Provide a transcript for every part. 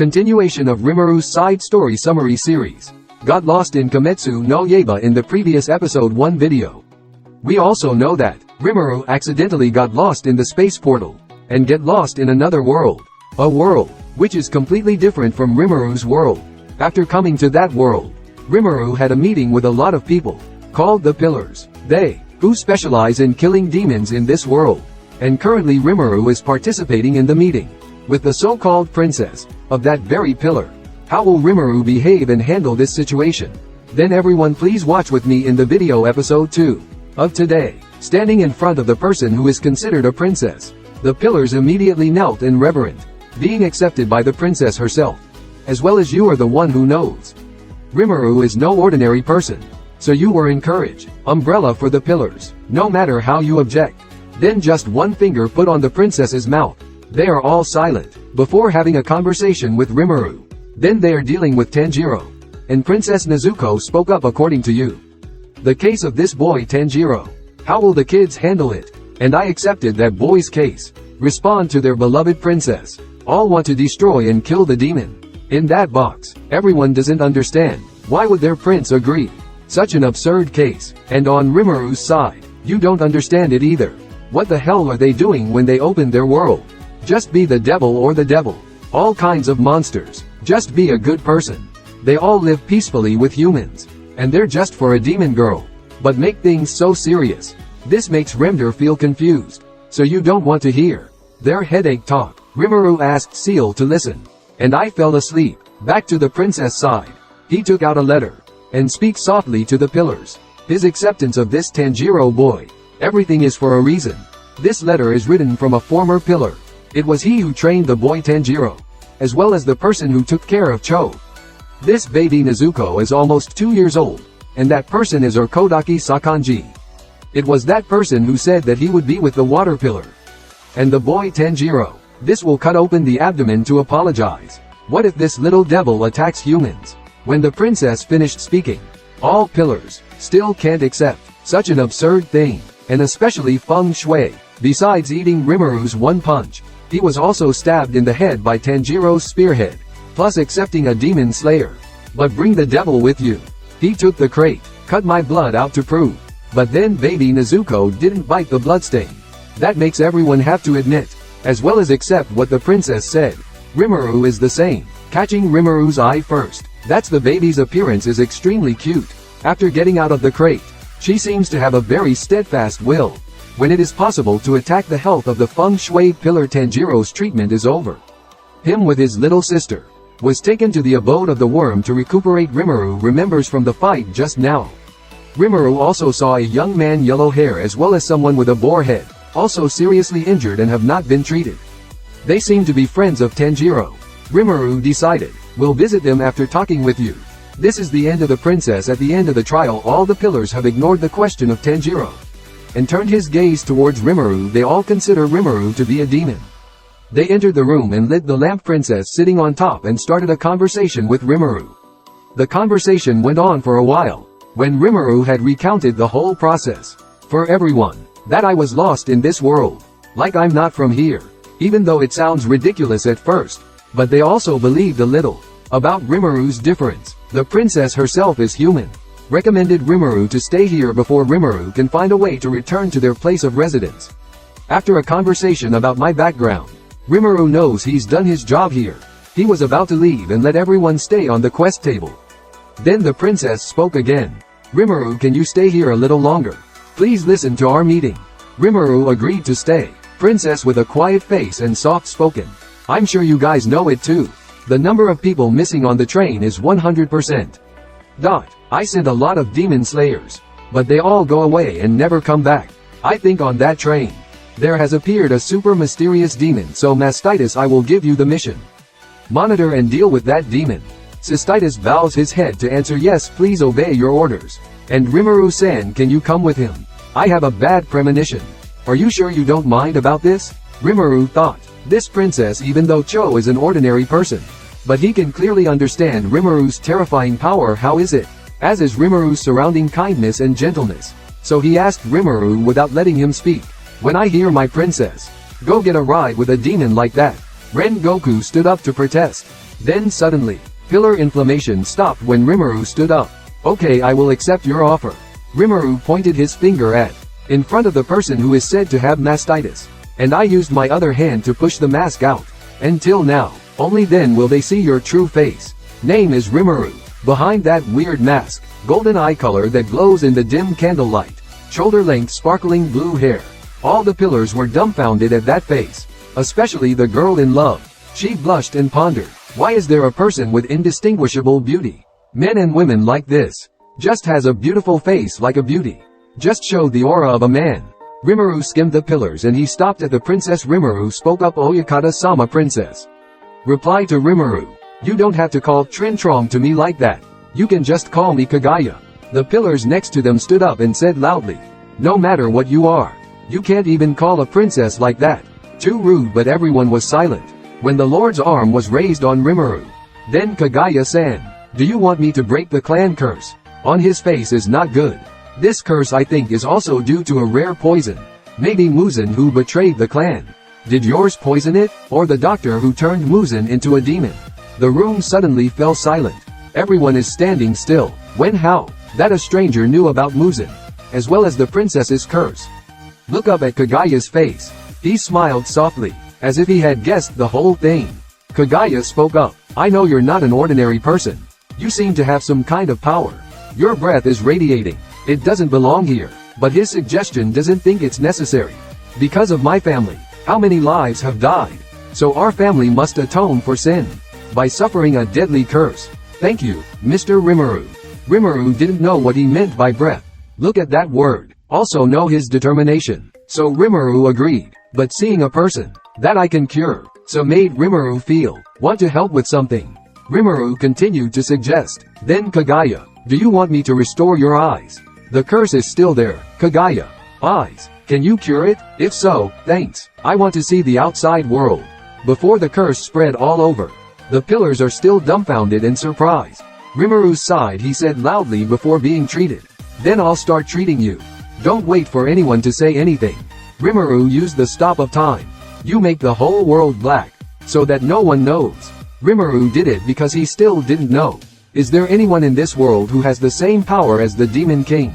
Continuation of Rimuru's side story summary series. Got lost in Kimetsunoyaiba in the previous episode 1 video. We also know that Rimuru accidentally got lost in the space portal and get lost in another world. A world which is completely different from Rimuru's world. After coming to that world, Rimuru had a meeting with a lot of people called the Pillars. They who specialize in killing demons in this world. And currently Rimuru is participating in the meeting with the so-called princess of that very pillar. How will Rimuru behave and handle this situation? Then everyone please watch with me in the video episode 2 of today. Standing in front of the person who is considered a princess, the pillars immediately knelt in reverent, being accepted by the princess herself, as well as you are the one who knows. Rimuru is no ordinary person, so you were encouraged. Umbrella for the pillars, no matter how you object. Then just one finger put on the princess's mouth. They are all silent, before having a conversation with Rimuru. Then they are dealing with Tanjiro. And Princess Nezuko spoke up according to you. The case of this boy Tanjiro. How will the kids handle it? And I accepted that boy's case. Respond to their beloved princess. All want to destroy and kill the demon. In that box, everyone doesn't understand. Why would their prince agree? Such an absurd case. And on Rimuru's side, you don't understand it either. What the hell are they doing when they open their world? Just be the devil or the devil. All kinds of monsters. Just be a good person. They all live peacefully with humans. And they're just for a demon girl. But make things so serious. This makes Remder feel confused. So you don't want to hear their headache talk. Rimuru asked Seal to listen. And I fell asleep. Back to the princess side. He took out a letter. And speak softly to the pillars. His acceptance of this Tanjiro boy. Everything is for a reason. This letter is written from a former pillar. It was he who trained the boy Tanjiro, as well as the person who took care of Cho. This baby Nezuko is almost 2 years old, and that person is Kodaki Sakanji. It was that person who said that he would be with the water pillar. And the boy Tanjiro. This will cut open the abdomen to apologize. What if this little devil attacks humans? When the princess finished speaking, all pillars still can't accept such an absurd thing, and especially Feng Shui. Besides eating Rimuru's one punch, he was also stabbed in the head by Tanjiro's spearhead, plus accepting a demon slayer. But bring the devil with you. He took the crate, cut my blood out to prove. But then baby Nezuko didn't bite the bloodstain. That makes everyone have to admit, as well as accept what the princess said. Rimuru is the same, catching Rimuru's eye first. That's the baby's appearance is extremely cute. After getting out of the crate, she seems to have a very steadfast will. When it is possible to attack the health of the Feng Shui pillar, Tanjiro's treatment is over. Him with his little sister was taken to the abode of the worm to recuperate. Rimuru remembers from the fight just now. Rimuru also saw a young man yellow hair as well as someone with a boar head, also seriously injured and have not been treated. They seem to be friends of Tanjiro. Rimuru decided, we'll visit them after talking with you. This is the end of the princess. At the end of the trial, all the pillars have ignored the question of Tanjiro and turned his gaze towards Rimuru. They all consider Rimuru to be a demon. They entered the room and lit the lamp. Princess sitting on top and started a conversation with Rimuru. The conversation went on for a while, when Rimuru had recounted the whole process for everyone, that I was lost in this world, like I'm not from here, even though it sounds ridiculous at first, but they also believed a little about Rimuru's difference. The princess herself is human. Recommended Rimuru to stay here before Rimuru can find a way to return to their place of residence. After a conversation about my background, Rimuru knows he's done his job here. He was about to leave and let everyone stay on the quest table. Then the princess spoke again. Rimuru, can you stay here a little longer? Please listen to our meeting. Rimuru agreed to stay. Princess with a quiet face and soft spoken. I'm sure you guys know it too. The number of people missing on the train is 100%. I sent a lot of demon slayers, but they all go away and never come back. I think on that train, there has appeared a super mysterious demon, so Mastitis, I will give you the mission. Monitor and deal with that demon. Cystitis bows his head to answer, yes, please obey your orders. And Rimuru-san, can you come with him? I have a bad premonition. Are you sure you don't mind about this? Rimuru thought. This princess, even though Cho is an ordinary person, but he can clearly understand Rimuru's terrifying power. How is it? As is Rimuru's surrounding kindness and gentleness. So he asked Rimuru without letting him speak. When I hear my princess go get a ride with a demon like that, Rengoku stood up to protest. Then suddenly, pillar inflammation stopped when Rimuru stood up. Okay, I will accept your offer. Rimuru pointed his finger at, in front of the person who is said to have mastitis. And I used my other hand to push the mask out. Until now, only then will they see your true face. Name is Rimuru. Behind that weird mask, golden eye color that glows in the dim candlelight. Shoulder-length sparkling blue hair. All the pillars were dumbfounded at that face. Especially the girl in love. She blushed and pondered. Why is there a person with indistinguishable beauty? Men and women like this. Just has a beautiful face like a beauty. Just showed the aura of a man. Rimuru skimmed the pillars and he stopped at the princess. Rimuru spoke up. Oyakata-sama, princess. Reply to Rimuru. You don't have to call Trintrong to me like that. You can just call me Kagaya. The pillars next to them stood up and said loudly. No matter what you are. You can't even call a princess like that. Too rude, but everyone was silent. When the lord's arm was raised on Rimuru. Then Kagaya-san. Do you want me to break the clan curse? On his face is not good. This curse I think is also due to a rare poison. Maybe Muzan who betrayed the clan. Did yours poison it, or the doctor who turned Muzan into a demon? The room suddenly fell silent. Everyone is standing still. When how? That a stranger knew about Muzan. As well as the princess's curse. Look up at Kagaya's face. He smiled softly, as if he had guessed the whole thing. Kagaya spoke up. I know you're not an ordinary person. You seem to have some kind of power. Your breath is radiating. It doesn't belong here. But his suggestion doesn't think it's necessary. Because of my family, how many lives have died? So our family must atone for sin. By suffering a deadly curse. Thank you, Mr. Rimuru. Rimuru didn't know what he meant by breath. Look at that word. Also know his determination. So Rimuru agreed. But seeing a person that I can cure, so made Rimuru feel, want to help with something. Rimuru continued to suggest. Then Kagaya, do you want me to restore your eyes? The curse is still there. Kagaya, eyes, can you cure it? If so, thanks. I want to see the outside world. Before the curse spread all over. The pillars are still dumbfounded and surprised. Rimuru sighed. He said loudly before being treated. Then I'll start treating you. Don't wait for anyone to say anything. Rimuru used the stop of time. You make the whole world black, so that no one knows. Rimuru did it because he still didn't know. Is there anyone in this world who has the same power as the Demon King?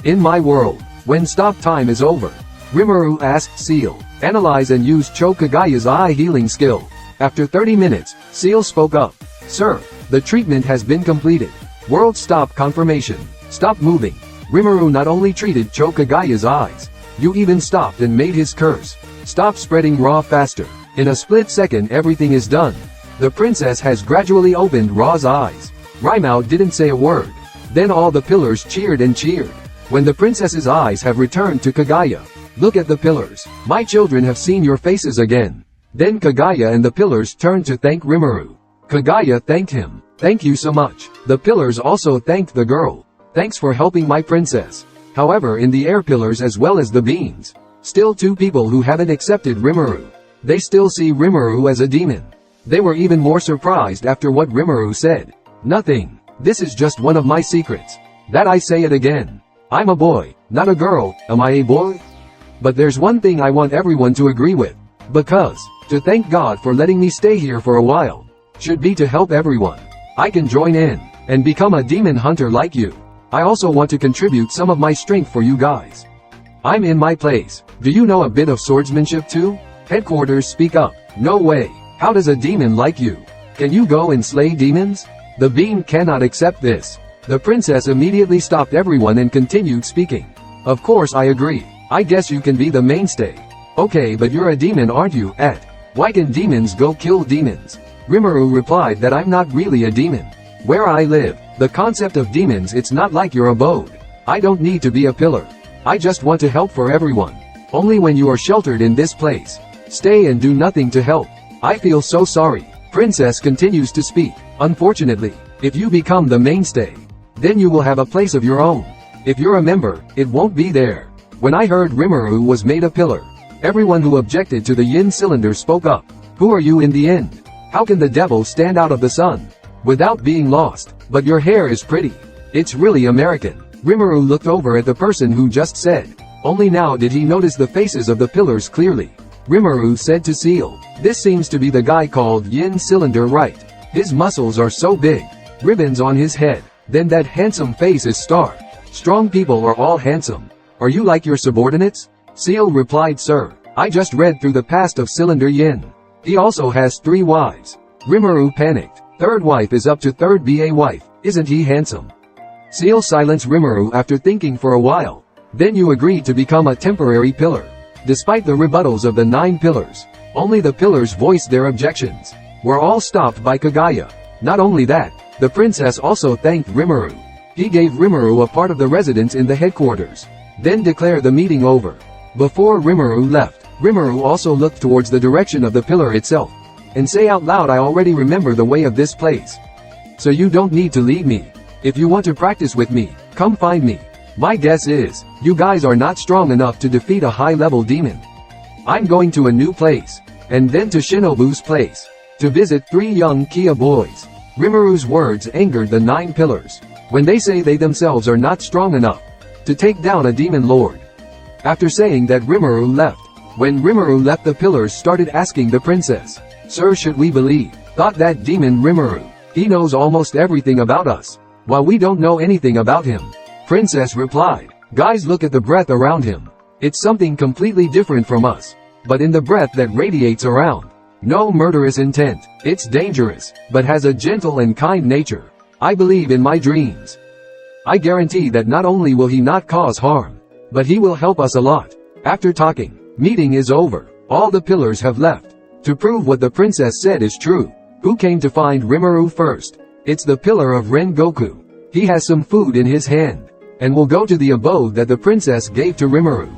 In my world, when stop time is over, Rimuru asked Seal, analyze and use Kagaya's eye healing skill. After 30 minutes, Seal spoke up. Sir, the treatment has been completed. World stop confirmation. Stop moving. Rimuru not only treated Kagaya's eyes, you even stopped and made his curse stop spreading raw faster. In a split second everything is done. The princess has gradually opened Ra's eyes. Rimuru didn't say a word. Then all the pillars cheered and cheered. When the princess's eyes have returned to Kagaya. Look at the pillars. My children have seen your faces again. Then Kagaya and the pillars turned to thank Rimuru. Kagaya thanked him. Thank you so much. The pillars also thanked the girl. Thanks for helping my princess. However, in the air pillars as well as the beams, still two people who haven't accepted Rimuru. They still see Rimuru as a demon. They were even more surprised after what Rimuru said. Nothing. This is just one of my secrets. That I say it again. I'm a boy, not a girl. Am I a boy? But there's one thing I want everyone to agree with. Because, to thank God for letting me stay here for a while, should be to help everyone. I can join in, and become a demon hunter like you. I also want to contribute some of my strength for you guys. I'm in my place. Do you know a bit of swordsmanship too? Headquarters speak up. No way. How does a demon like you? Can you go and slay demons? The beam cannot accept this. The princess immediately stopped everyone and continued speaking. Of course I agree. I guess you can be the mainstay. Okay, but you're a demon, aren't you? Why can demons go kill demons? Rimuru replied that I'm not really a demon. Where I live, the concept of demons, it's not like your abode. I don't need to be a pillar. I just want to help for everyone. Only when you are sheltered in this place. Stay and do nothing to help. I feel so sorry. Princess continues to speak. Unfortunately, if you become the mainstay, then you will have a place of your own. If you're a member, it won't be there. When I heard Rimuru was made a pillar, everyone who objected to the yin cylinder spoke up. Who are you in the end? How can the devil stand out of the sun without being lost? But your hair is pretty. It's really American. Rimuru looked over at the person who just said. Only now did he notice the faces of the pillars clearly. Rimuru said to Seal. This seems to be the guy called Yin Cylinder, right? His muscles are so big. Ribbons on his head. Then that handsome face is Star. Strong people are all handsome. Are you like your subordinates? Seal replied, sir, I just read through the past of Cylinder Yin. He also has 3 wives. Rimuru panicked. Third wife is up to third BA wife. Isn't he handsome? Seal silenced Rimuru after thinking for a while. Then you agreed to become a temporary pillar. Despite the rebuttals of the 9 pillars, only the pillars voiced their objections. Were all stopped by Kaguya. Not only that, the princess also thanked Rimuru. He gave Rimuru a part of the residence in the headquarters. Then declared the meeting over. Before Rimuru left, Rimuru also looked towards the direction of the pillar itself. And say out loud, I already remember the way of this place. So you don't need to lead me. If you want to practice with me, come find me. My guess is, you guys are not strong enough to defeat a high-level demon. I'm going to a new place. And then to Shinobu's place. To visit 3 young Kia boys. Rimuru's words angered the 9 pillars. When they say they themselves are not strong enough to take down a demon lord. After saying that, Rimuru left. When Rimuru left, the pillars started asking the princess, Sir, should we believe? Thought that demon Rimuru. He knows almost everything about us, while we don't know anything about him. Princess replied, guys, look at the breath around him. It's something completely different from us. But in the breath that radiates around, no murderous intent. It's dangerous, but has a gentle and kind nature. I believe in my dreams. I guarantee that not only will he not cause harm, but he will help us a lot. After talking, meeting is over. All the pillars have left. To prove what the princess said is true, who came to find Rimuru first? It's the pillar of Rengoku. He has some food in his hand, and will go to the abode that the princess gave to Rimuru.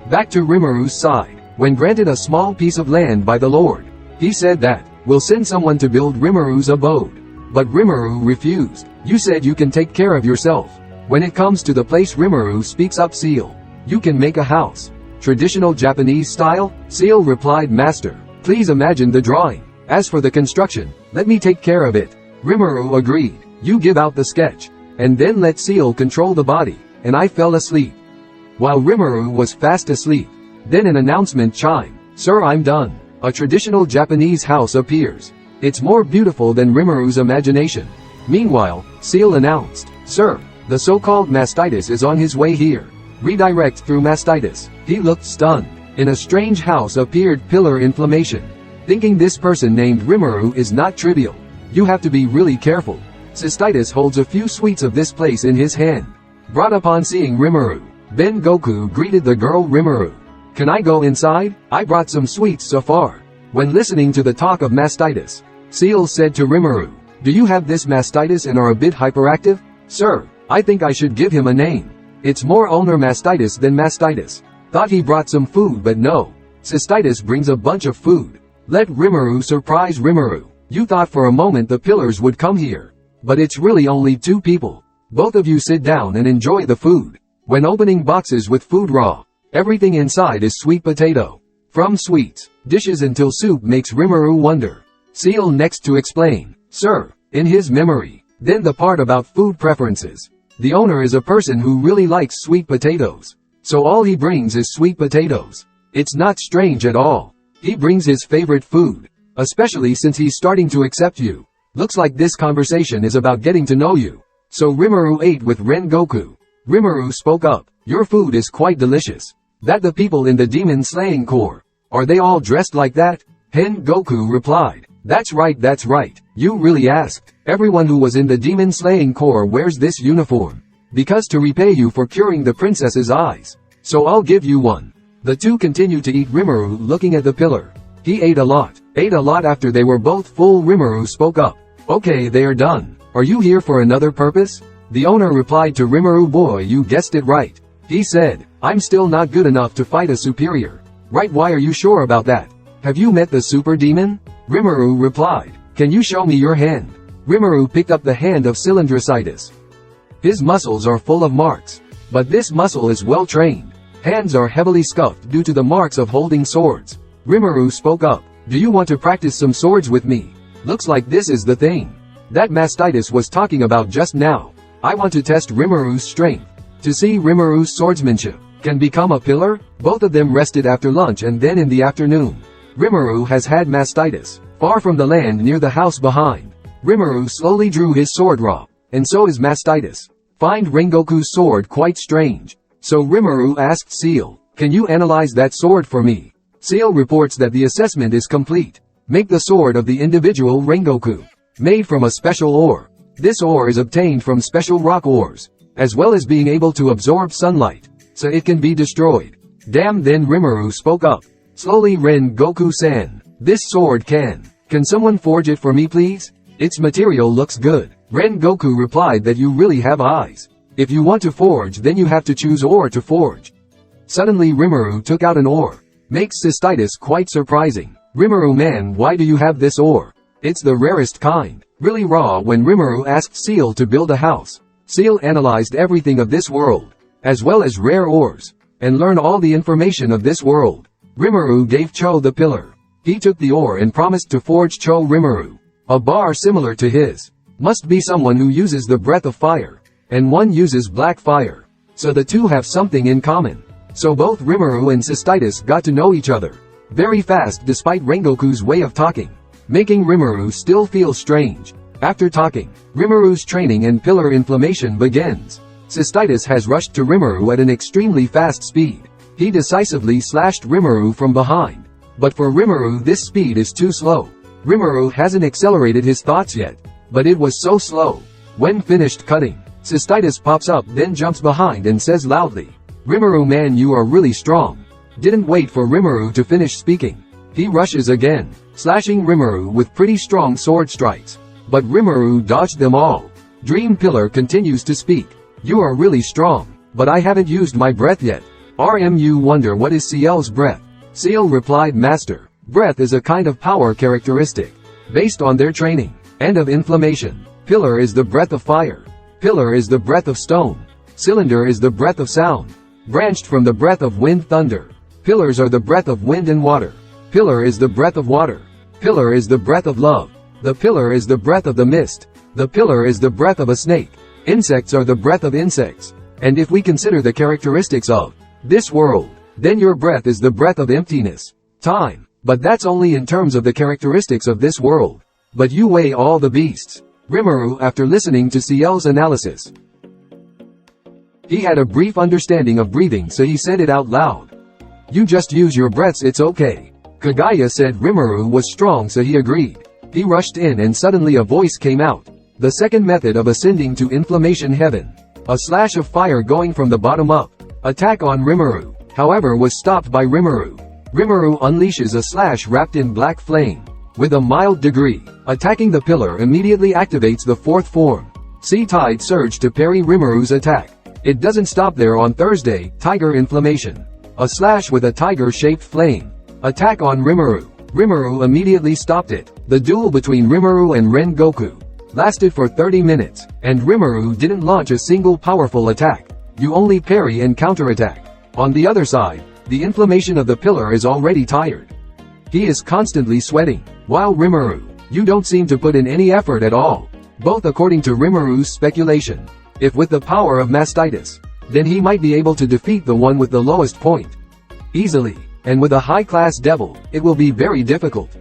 Back to Rimuru's side. When granted a small piece of land by the Lord, he said that, we'll send someone to build Rimuru's abode. But Rimuru refused. You said you can take care of yourself. When it comes to the place, Rimuru speaks up. Seal, you can make a house. Traditional Japanese style? Seal replied, Master, please imagine the drawing. As for the construction, let me take care of it. Rimuru agreed. You give out the sketch, and then let Seal control the body. And I fell asleep. While Rimuru was fast asleep, then an announcement chimed. Sir, I'm done. A traditional Japanese house appears. It's more beautiful than Rimuru's imagination. Meanwhile, Seal announced, Sir, the so-called mastitis is on his way here. Redirect through mastitis. He looked stunned. In a strange house appeared pillar inflammation. Thinking this person named Rimuru is not trivial. You have to be really careful. Cystitis holds a few sweets of this place in his hand. Brought upon seeing Rimuru, Ben Goku greeted the girl Rimuru. Can I go inside? I brought some sweets so far. When listening to the talk of mastitis, Seal said to Rimuru, do you have this mastitis and are a bit hyperactive? Sir, I think I should give him a name. It's more ulnar mastitis than mastitis. Thought he brought some food, but no. Cystitis brings a bunch of food. Let Rimuru surprise Rimuru. You thought for a moment the pillars would come here. But it's really only 2 people. Both of you sit down and enjoy the food. When opening boxes with food raw, everything inside is sweet potato. From sweets, dishes until soup makes Rimuru wonder. Seal next to explain, Sir, in his memory. Then the part about food preferences. The owner is a person who really likes sweet potatoes. So all he brings is sweet potatoes. It's not strange at all. He brings his favorite food. Especially since he's starting to accept you. Looks like this conversation is about getting to know you. So Rimuru ate with Rengoku. Rimuru spoke up. Your food is quite delicious. That the people in the demon slaying corps, are they all dressed like that? Goku replied. That's right, that's right. You really asked. Everyone who was in the demon slaying corps wears this uniform. Because to repay you for curing the princess's eyes. So I'll give you one. The 2 continued to eat. Rimuru looking at the pillar. He ate a lot. After they were both full. Rimuru spoke up. Okay, they are done. Are you here for another purpose? The owner replied to Rimuru, boy, you guessed it right. He said, I'm still not good enough to fight a superior. Right, why are you sure about that? Have you met the super demon? Rimuru replied, can you show me your hand? Rimuru picked up the hand of Cylindricitis. His muscles are full of marks. But this muscle is well trained. Hands are heavily scuffed due to the marks of holding swords. Rimuru spoke up. Do you want to practice some swords with me? Looks like this is the thing that mastitis was talking about just now. I want to test Rimuru's strength. To see Rimuru's swordsmanship. can become a pillar? Both of them rested after lunch, and then in the afternoon, Rimuru has had mastitis. Far from the land near the house behind, Rimuru slowly drew his sword raw, and so is mastitis. Find Rengoku's sword quite strange. So Rimuru asked Seal, "Can you analyze that sword for me?" Seal reports that the assessment is complete. Make the sword of the individual Rengoku, made from a special ore. This ore is obtained from special rock ores, as well as being able to absorb sunlight, so it can be destroyed. Damn, then Rimuru spoke up. Slowly, Rengoku-san, this sword can someone forge it for me please? Its material looks good. Rengoku replied that you really have eyes. If you want to forge, then you have to choose ore to forge. Suddenly Rimuru took out an ore. Makes cystitis quite surprising. Rimuru, man, why do you have this ore? It's the rarest kind. Really raw. When Rimuru asked Seal to build a house, Seal analyzed everything of this world, as well as rare ores, and learned all the information of this world. Rimuru gave Cho the pillar. He took the ore and promised to forge Cho Rimuru a bar similar to his. Must be someone who uses the breath of fire, and one uses black fire, so the two have something in common. So both Rimuru and cystitis got to know each other very fast, despite Rengoku's way of talking, making Rimuru still feel strange. After talking, Rimuru's training and pillar inflammation begins. Cystitis has rushed to Rimuru at an extremely fast speed. He decisively slashed Rimuru from behind. But for Rimuru, this speed is too slow. Rimuru hasn't accelerated his thoughts yet, but it was so slow. When finished cutting, cystitis pops up, then jumps behind and says loudly, "Rimuru, man, you are really strong." Didn't wait for Rimuru to finish speaking. He rushes again, slashing Rimuru with pretty strong sword strikes. But Rimuru dodged them all. Dream Pillar continues to speak. "You are really strong, but I haven't used my breath yet. RMU wonder what is Ciel's breath?" Ciel replied, "Master, breath is a kind of power characteristic, based on their training, and of inflammation. Pillar is the breath of fire. Pillar is the breath of stone. Cylinder is the breath of sound, branched from the breath of wind, thunder. Pillars are the breath of wind and water. Pillar is the breath of water. Pillar is the breath of love. The pillar is the breath of the mist. The pillar is the breath of a snake. Insects are the breath of insects. And if we consider the characteristics of this world, then your breath is the breath of emptiness, time. But that's only in terms of the characteristics of this world. But you weigh all the beasts." Rimuru, after listening to Ciel's analysis, he had a brief understanding of breathing, so he said it out loud. "You just use your breaths, it's okay." Kagaya said Rimuru was strong, so he agreed. He rushed in and suddenly a voice came out. The second method of ascending to inflammation heaven. A slash of fire going from the bottom up. Attack on Rimuru, however, was stopped by Rimuru. Rimuru unleashes a slash wrapped in black flame, with a mild degree. Attacking the pillar immediately activates the fourth form. Sea Tide Surge to parry Rimuru's attack. It doesn't stop there. On Thursday, Tiger Inflammation. A slash with a tiger-shaped flame. Attack on Rimuru. Rimuru immediately stopped it. The duel between Rimuru and Rengoku lasted for 30 minutes, and Rimuru didn't launch a single powerful attack. You only parry and counterattack. On the other side, the inflammation of the pillar is already tired. He is constantly sweating, while Rimuru, you don't seem to put in any effort at all. Both according to Rimuru's speculation. If with the power of mastitis, then he might be able to defeat the one with the lowest point easily, and with a high-class devil, it will be very difficult.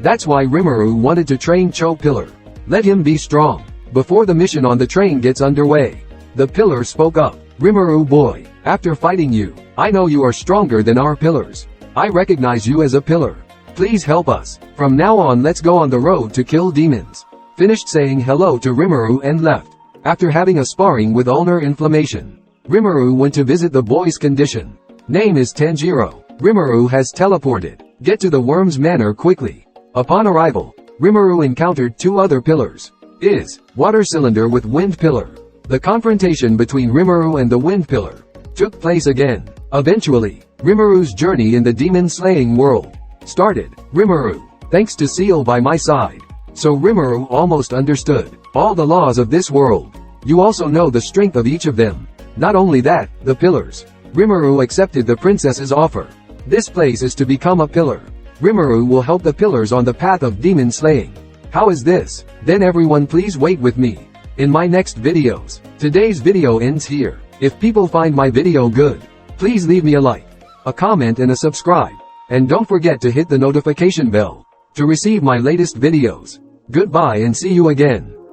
That's why Rimuru wanted to train Cho Pillar. Let him be strong, before the mission on the train gets underway. The pillar spoke up. "Rimuru boy, after fighting you, I know you are stronger than our pillars. I recognize you as a pillar. Please help us. From now on, let's go on the road to kill demons." Finished saying hello to Rimuru and left. After having a sparring with ulnar inflammation, Rimuru went to visit the boy's condition. Name is Tanjiro. Rimuru has teleported. Get to the worm's manor quickly. Upon arrival, Rimuru encountered two other pillars. Water cylinder with wind pillar. The confrontation between Rimuru and the wind pillar took place again. Eventually, Rimuru's journey in the demon-slaying world started. Rimuru, thanks to Seal by my side. So Rimuru almost understood all the laws of this world. You also know the strength of each of them. Not only that, the pillars. Rimuru accepted the princess's offer. This place is to become a pillar. Rimuru will help the pillars on the path of demon slaying. How is this? Then everyone please wait with me in my next videos. Today's video ends here. If people find my video good, Please leave me a like, a comment and a subscribe. And don't forget to hit the notification bell to receive my latest videos. Goodbye and see you again.